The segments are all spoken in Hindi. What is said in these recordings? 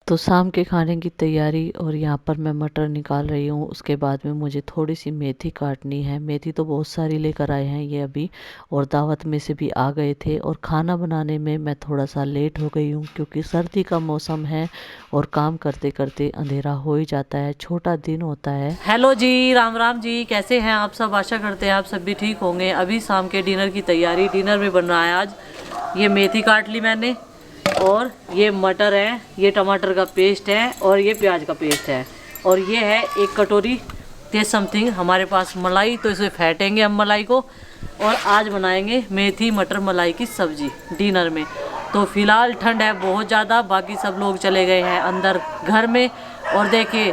तो शाम के खाने की तैयारी और यहाँ पर मैं मटर निकाल रही हूँ। उसके बाद में मुझे थोड़ी सी मेथी काटनी है। मेथी तो बहुत सारी लेकर आए हैं ये अभी, और दावत में से भी आ गए थे। और खाना बनाने में मैं थोड़ा सा लेट हो गई हूँ क्योंकि सर्दी का मौसम है और काम करते करते अंधेरा हो ही जाता है, छोटा दिन होता है। हेलो जी, राम राम जी, कैसे हैं आप सब? आशा करते हैं आप सब भी ठीक होंगे। अभी शाम के डिनर की तैयारी। डिनर में बन रहा है आज ये मेथी काट ली मैंने, और ये मटर है, ये टमाटर का पेस्ट है, और ये प्याज का पेस्ट है, और ये है 1 कटोरी तेज समथिंग हमारे पास मलाई। तो इसे फेंटेंगे हम मलाई को, और आज बनाएंगे मेथी मटर मलाई की सब्जी डिनर में। तो फिलहाल ठंड है बहुत ज़्यादा, बाकी सब लोग चले गए हैं अंदर घर में। और देखिए,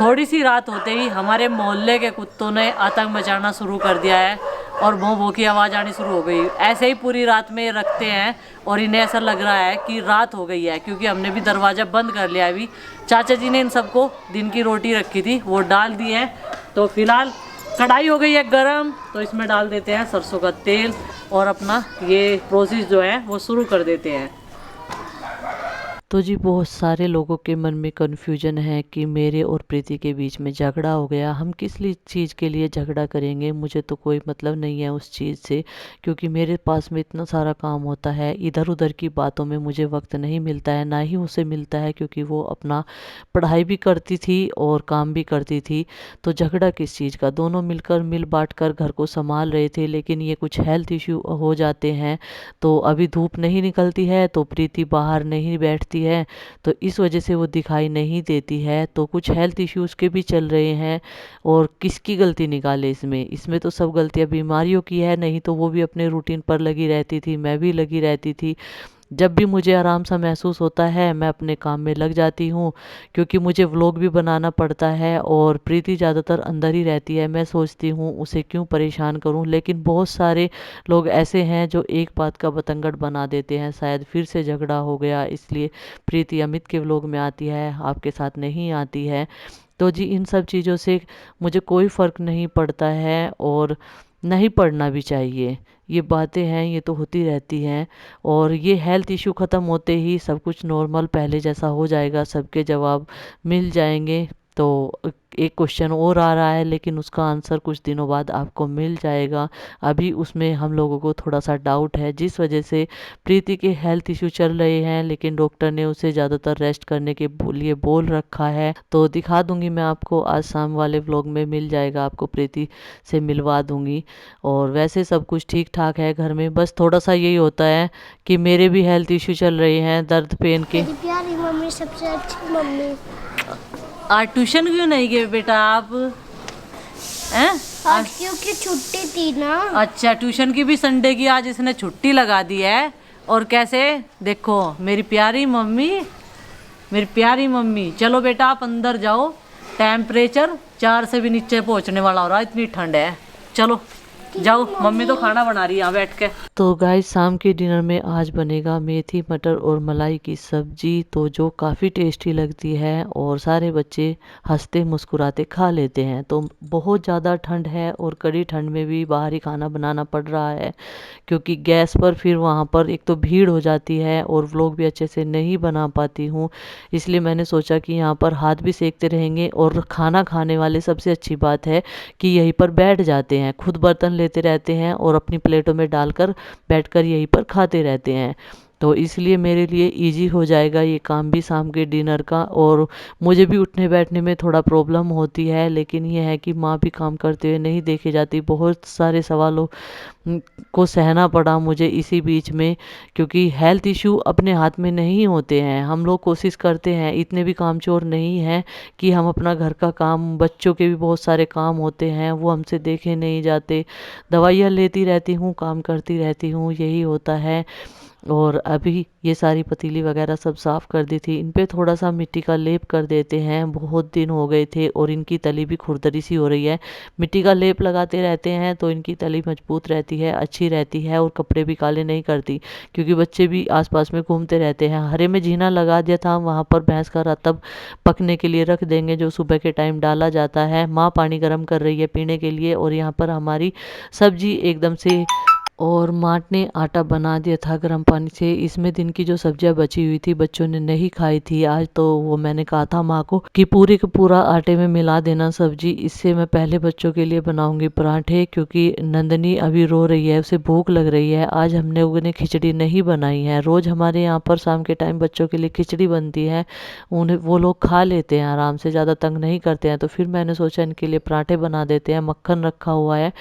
थोड़ी सी रात होते ही हमारे मोहल्ले के कुत्तों ने आतंक मचाना शुरू कर दिया है, और भों भों की आवाज़ आनी शुरू हो गई। ऐसे ही पूरी रात में रखते हैं, और इन्हें ऐसा लग रहा है कि रात हो गई है, क्योंकि हमने भी दरवाज़ा बंद कर लिया। अभी चाचा जी ने इन सबको दिन की रोटी रखी थी वो डाल दी है। तो फिलहाल कढ़ाई हो गई है गरम, तो इसमें डाल देते हैं सरसों का तेल, और अपना ये प्रोसेस जो है वो शुरू कर देते हैं। तो जी बहुत सारे लोगों के मन में कन्फ्यूजन है कि मेरे और प्रीति के बीच में झगड़ा हो गया। हम किस लिए चीज़ के लिए झगड़ा करेंगे? मुझे तो कोई मतलब नहीं है उस चीज़ से, क्योंकि मेरे पास में इतना सारा काम होता है। इधर उधर की बातों में मुझे वक्त नहीं मिलता है, ना ही उसे मिलता है, क्योंकि वो अपना पढ़ाई भी करती थी और काम भी करती थी। तो झगड़ा किस चीज़ का? दोनों मिलकर मिल बांट कर घर को संभाल रहे थे, लेकिन ये कुछ हेल्थ इश्यू हो जाते हैं। तो अभी धूप नहीं निकलती है तो प्रीति बाहर नहीं बैठती है, तो इस वजह से वो दिखाई नहीं देती है। तो कुछ हेल्थ इश्यूज के भी चल रहे हैं, और किसकी गलती निकाले इसमें? इसमें तो सब गलतियां बीमारियों की है। नहीं तो वो भी अपने रूटीन पर लगी रहती थी, मैं भी लगी रहती थी। जब भी मुझे आराम सा महसूस होता है मैं अपने काम में लग जाती हूँ, क्योंकि मुझे व्लॉग भी बनाना पड़ता है। और प्रीति ज़्यादातर अंदर ही रहती है। मैं सोचती हूँ उसे क्यों परेशान करूँ, लेकिन बहुत सारे लोग ऐसे हैं जो एक बात का बतंगड़ बना देते हैं। शायद फिर से झगड़ा हो गया, इसलिए प्रीति अमित के व्लॉग में आती है, आपके साथ नहीं आती है। तो जी इन सब चीज़ों से मुझे कोई फ़र्क नहीं पड़ता है, और नहीं पढ़ना भी चाहिए। ये बातें हैं, ये तो होती रहती हैं। और ये हेल्थ इशू ख़त्म होते ही सब कुछ नॉर्मल पहले जैसा हो जाएगा, सबके जवाब मिल जाएंगे। तो एक क्वेश्चन और आ रहा है, लेकिन उसका आंसर कुछ दिनों बाद आपको मिल जाएगा। अभी उसमें हम लोगों को थोड़ा सा डाउट है, जिस वजह से प्रीति के हेल्थ इशू चल रहे हैं, लेकिन डॉक्टर ने उसे ज़्यादातर रेस्ट करने के लिए बोल रखा है। तो दिखा दूंगी मैं आपको, आज शाम वाले व्लॉग में मिल जाएगा, आपको प्रीति से मिलवा दूंगी। और वैसे सब कुछ ठीक ठाक है घर में, बस थोड़ा सा यही होता है कि मेरे भी हेल्थ इशू चल रहे हैं, दर्द पेन के। मेरी प्यारी मम्मी सबसे अच्छी मम्मी। आज ट्यूशन क्यों नहीं गए बेटा आप? हैं? आज क्योंकि छुट्टी थी ना। अच्छा, ट्यूशन की भी संडे की आज इसने छुट्टी लगा दी है। और कैसे देखो मेरी प्यारी मम्मी, मेरी प्यारी मम्मी। चलो बेटा आप अंदर जाओ, टेम्परेचर 4 से भी नीचे पहुंचने वाला हो रहा है, इतनी ठंड है। चलो जाओ, मम्मी तो खाना बना रही है यहाँ बैठ के। तो गाइस शाम के डिनर में आज बनेगा मेथी मटर और मलाई की सब्जी, तो जो काफ़ी टेस्टी लगती है और सारे बच्चे हंसते मुस्कुराते खा लेते हैं। तो बहुत ज़्यादा ठंड है, और कड़ी ठंड में भी बाहर ही खाना बनाना पड़ रहा है, क्योंकि गैस पर फिर वहाँ पर एक तो भीड़ हो जाती है और व्लॉग भी अच्छे से नहीं बना पाती हूँ। इसलिए मैंने सोचा कि यहाँ पर हाथ भी सेकते रहेंगे, और खाना खाने वाले सबसे अच्छी बात है कि यहीं पर बैठ जाते हैं, खुद बर्तन लेते रहते हैं और अपनी प्लेटों में डालकर बैठकर यहीं पर खाते रहते हैं। तो इसलिए मेरे लिए इजी हो जाएगा ये काम भी शाम के डिनर का। और मुझे भी उठने बैठने में थोड़ा प्रॉब्लम होती है, लेकिन ये है कि माँ भी काम करते हुए नहीं देखे जाती। बहुत सारे सवालों को सहना पड़ा मुझे इसी बीच में, क्योंकि हेल्थ इशू अपने हाथ में नहीं होते हैं। हम लोग कोशिश करते हैं, इतने भी कामचोर नहीं हैं कि हम अपना घर का काम, बच्चों के भी बहुत सारे काम होते हैं वो हमसे देखे नहीं जाते। दवाइयाँ लेती रहती हूँ, काम करती रहती हूँ, यही होता है। और अभी ये सारी पतीली वगैरह सब साफ़ कर दी थी, इन पे थोड़ा सा मिट्टी का लेप कर देते हैं, बहुत दिन हो गए थे और इनकी तली भी खुरदरी सी हो रही है। मिट्टी का लेप लगाते रहते हैं तो इनकी तली मजबूत रहती है, अच्छी रहती है, और कपड़े भी काले नहीं करती, क्योंकि बच्चे भी आसपास में घूमते रहते हैं। हरे में जीना लगा दिया था, वहाँ पर भैंस का रतब पकने के लिए रख देंगे, जो सुबह के टाइम डाला जाता है। माँ पानी गर्म कर रही है पीने के लिए, और यहाँ पर हमारी सब्जी एकदम से और माँ ने आटा बना दिया था गर्म पानी से। इसमें दिन की जो सब्जियां बची हुई थी बच्चों ने नहीं खाई थी आज, तो वो मैंने कहा था माँ को कि पूरी का पूरा आटे में मिला देना सब्जी। इससे मैं पहले बच्चों के लिए बनाऊंगी पराठे, क्योंकि नंदनी अभी रो रही है, उसे भूख लग रही है। आज हमने उन्हें खिचड़ी नहीं बनाई है। रोज हमारे यहाँ पर शाम के टाइम बच्चों के लिए खिचड़ी बनती है, उन्हें वो लोग खा लेते हैं आराम से, ज़्यादा तंग नहीं करते हैं। तो फिर मैंने सोचा इनके लिए पराठे बना देते हैं, मक्खन रखा हुआ है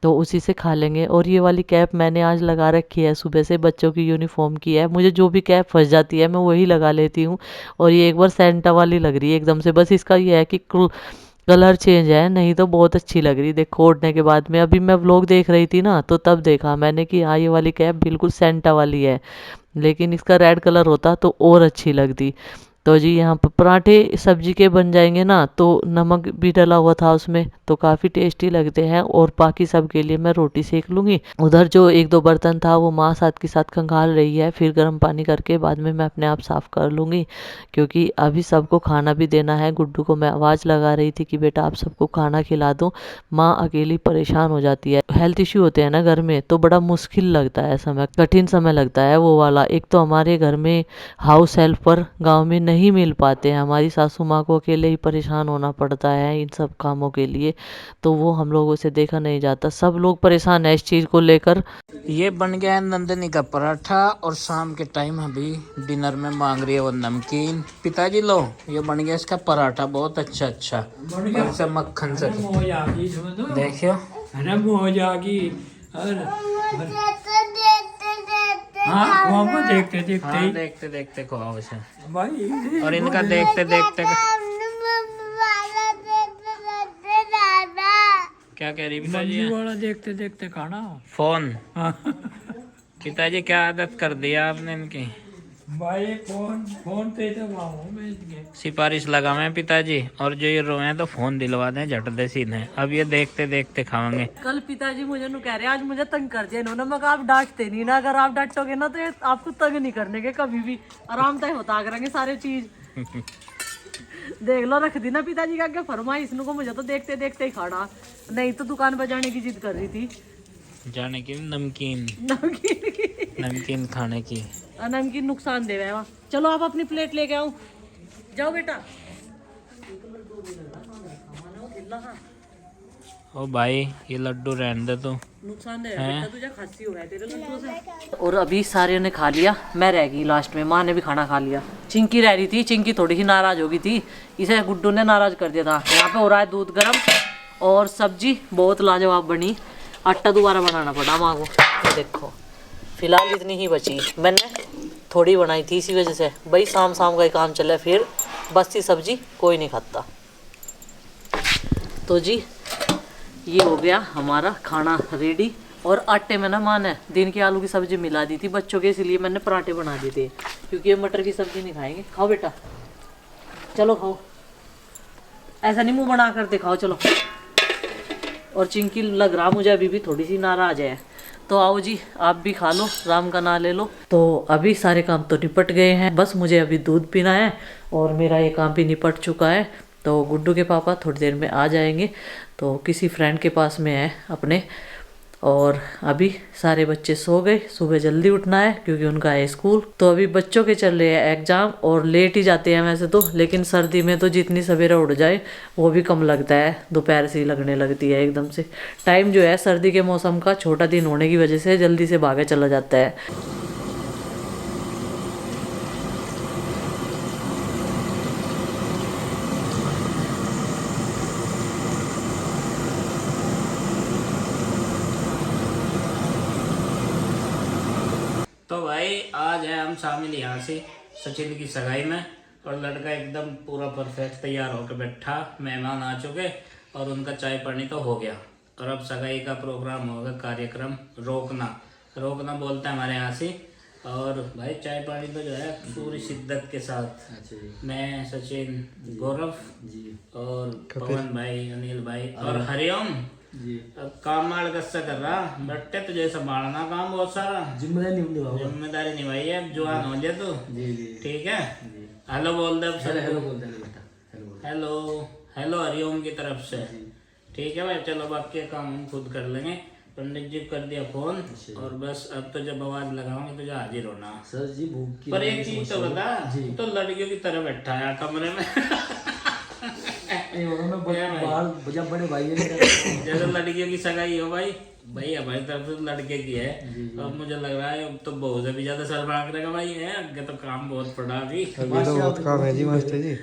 तो उसी से खा लेंगे। और ये वाली कैप मैंने आज लगा रखी है, सुबह से बच्चों की यूनिफॉर्म की है। मुझे जो भी कैप फंस जाती है मैं वही लगा लेती हूँ, और ये एक बार सेंटा वाली लग रही है एकदम से। बस इसका ये है कि कलर चेंज है, नहीं तो बहुत अच्छी लग रही। देखो ओढ़ने के बाद में, अभी मैं व्लॉग देख रही थी ना तो तब देखा मैंने कि हाँ ये वाली कैप बिल्कुल सेंटा वाली है, लेकिन इसका रेड कलर होता तो और अच्छी लगती। तो जी यहाँ पर पराठे सब्जी के बन जाएंगे ना, तो नमक भी डला हुआ था उसमें, तो काफ़ी टेस्टी लगते हैं। और बाकी सब के लिए मैं रोटी सेक लूँगी। उधर जो एक दो बर्तन था वो माँ साथ के साथ खंगाल रही है, फिर गर्म पानी करके बाद में मैं अपने आप साफ़ कर लूँगी, क्योंकि अभी सबको खाना भी देना है। गुड्डू को मैं आवाज़ लगा रही थी कि बेटा आप सबको खाना खिला दो, माँ अकेली परेशान हो जाती है। हेल्थ इश्यू होते हैं ना घर में, तो बड़ा मुश्किल लगता है समय, कठिन समय लगता है वो वाला। एक तो हमारे घर में हाउस हेल्पर गांव में नहीं मिल पाते हैं, हमारी सासू माँ को अकेले ही परेशान होना पड़ता है इन सब कामों के लिए, तो वो हम लोगों से देखा नहीं जाता। सब लोग परेशान है इस चीज़ को लेकर। ये बन गया है नंदनी का पराठा, और शाम के टाइम अभी डिनर में मांग रही है वो नमकीन। पिताजी लो, ये बन गया इसका पराठा, बहुत अच्छा अच्छा, और से मक्खन से देखियो। हो जाएगी। हाँ वो देखते देखते हाँ ही देखते देखते खुआओ इसे, भाई। और इनका देखते देखते क्या कह रही पिताजी? मम्मी वाला देखते देखते खाना। फोन। हाँ। पिताजी क्या आदत कर दिया आपने इनकी? भाई फोन फोन पे तो वहाँ भेज गए। सिफारिश लगावे पिताजी, और जो ये रोए तो फोन दिलवा दें झट दे सीधे, अब ये देखते देखते खाएंगे। कल पिताजी मुझे नु कह रहे आज मुझे तंग कर दिया इन्होंने। मैं कहा आप डांटते नहीं ना, अगर आप डांटोगे ना तो ये आपको तंग नहीं करने के कभी भी, आराम तय होता करेंगे सारे चीज। देख लो रख दी ना पिताजी का क्या फरमाइश को, मुझे तो देखते देखते ही खाना, नहीं तो दुकान पर जाने की जिद कर रही थी, जाने की नमकीन नमकीन की। नमकीन खाने की। नमकीन नुकसान दे रहा है। चलो आप अपनी प्लेट लेके आओ, जाओ बेटा। ओ भाई ये लड्डू रहने दे तो नुकसान दे रहा है बेटा, तुझे खांसी हो गया तेरे लड्डू से। और अभी सारे ने खा लिया, मैं रह गई लास्ट में। माँ ने भी खाना खा लिया, चिंकी रह रही थी, चिंकी थोड़ी सी नाराज हो गई थी, इसे गुड्डू ने नाराज कर दिया था। यहाँ पे हो रहा है दूध गर्म, और सब्जी बहुत लाजवाब बनी। आटा दोबारा बनाना पड़ा माँ को, ये देखो फिलहाल इतनी ही बची, मैंने थोड़ी बनाई थी इसी वजह से। भाई शाम शाम का ही काम चला, फिर बस ये सब्जी कोई नहीं खाता। तो जी ये हो गया हमारा खाना रेडी। और आटे में ना माँ ने दिन की आलू की सब्जी मिला दी थी बच्चों के, इसलिए मैंने पराठे बना दिए थे, क्योंकि ये मटर की सब्जी नहीं खाएंगे। खाओ बेटा, चलो खाओ, ऐसा नहीं मुंह बना कर दिखाओ, चलो। और चिंकी लग रहा मुझे अभी भी थोड़ी सी नाराज है, तो आओ जी आप भी खा लो, राम का नाम ले लो। तो अभी सारे काम तो निपट गए हैं, बस मुझे अभी दूध पीना है, और मेरा ये काम भी निपट चुका है। तो गुड्डू के पापा थोड़ी देर में आ जाएंगे, तो किसी फ्रेंड के पास में है अपने। और अभी सारे बच्चे सो गए, सुबह जल्दी उठना है क्योंकि उनका है स्कूल। तो अभी बच्चों के चल रहे हैं एग्जाम, और लेट ही जाते हैं वैसे तो, लेकिन सर्दी में तो जितनी सवेरे उठ जाए वो भी कम लगता है, दोपहर से ही लगने लगती है एकदम से। टाइम जो है सर्दी के मौसम का छोटा दिन होने की वजह से जल्दी से भागे चला जाता है। तो भाई आज है हम शामिल यहाँ से सचिन की सगाई में, और लड़का एकदम पूरा परफेक्ट तैयार होकर बैठा, मेहमान आ चुके और उनका चाय पानी तो हो गया, और अब सगाई का प्रोग्राम होगा, कार्यक्रम रोकना बोलते हैं हमारे यहाँ से। और भाई चाय पानी तो जो है पूरी शिद्दत के साथ, मैं सचिन, गौरव और पवन भाई, अनिल भाई और हरिओम जी। अब काम माल कैसा कर रहा बट्टे, तुझे संभालना काम बहुत सारा, जिम्मेदारी निभाई है, अब जवान हो जाए तो ठीक है। हेलो बोल दे, हेलो बोल दे बेटा, हेलो हेलो हरिओम की तरफ से, ठीक है भाई। चलो बाकी काम हम खुद कर लेंगे, पंडित जी को कर दिया फोन और बस अब तो जब आवाज लगाऊंगे तो हाजिर होना। सर जी भूख की पर एक चीज तो बता, तो लड़कियों की तरह बैठा है कमरे में बाहर जब बड़े भाई जैसे लड़कियों की सगाई हो भाई, भाई हमारी तरफ से लड़के की है। अब मुझे लग रहा है अब तो बहू से भी ज्यादा सर भाग रहेगा भाई है, आगे तो काम बहुत पड़ा अभी। बहुत काम है जी मास्टर जी।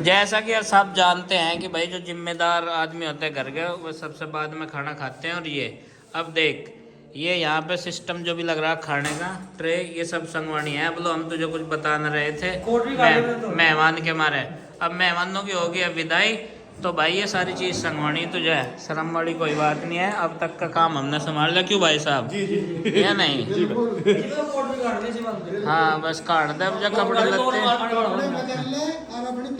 जैसा कि सब जानते हैं कि भाई जो जिम्मेदार आदमी होते हैं घर के वो सबसे बाद में खाना खाते हैं। और ये अब देख ये यहाँ पे सिस्टम जो भी लग रहा है खाने का ट्रे ये सब संगवानी है। बोलो हम तुझे कुछ बता न रहे थे मेहमान के मारे, अब मेहमानों की होगी अब विदाई तो भाई ये सारी चीज संगवानी तुझे शर्म वाली कोई बात नहीं है। अब तक का काम हमने संभाल लिया, क्यों भाई साहब? जी। या नहीं? हाँ बस काट दे मुझे कपड़े लगते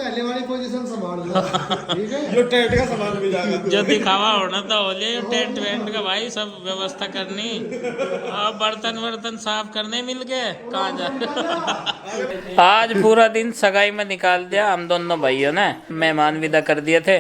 पहले वाली पोजीशन संभाल लो, ठीक है? जो टेंट का सामान भी जाएगा, जो दिखावा होना था हो लिया, टेंट वेंट का भाई सब व्यवस्था करनी। अब बर्तन साफ करने मिल गए कहाँ जा। आज पूरा दिन सगाई में निकाल दिया हम दोनों भाइयों ने, मेहमान विदा कर दिए थे।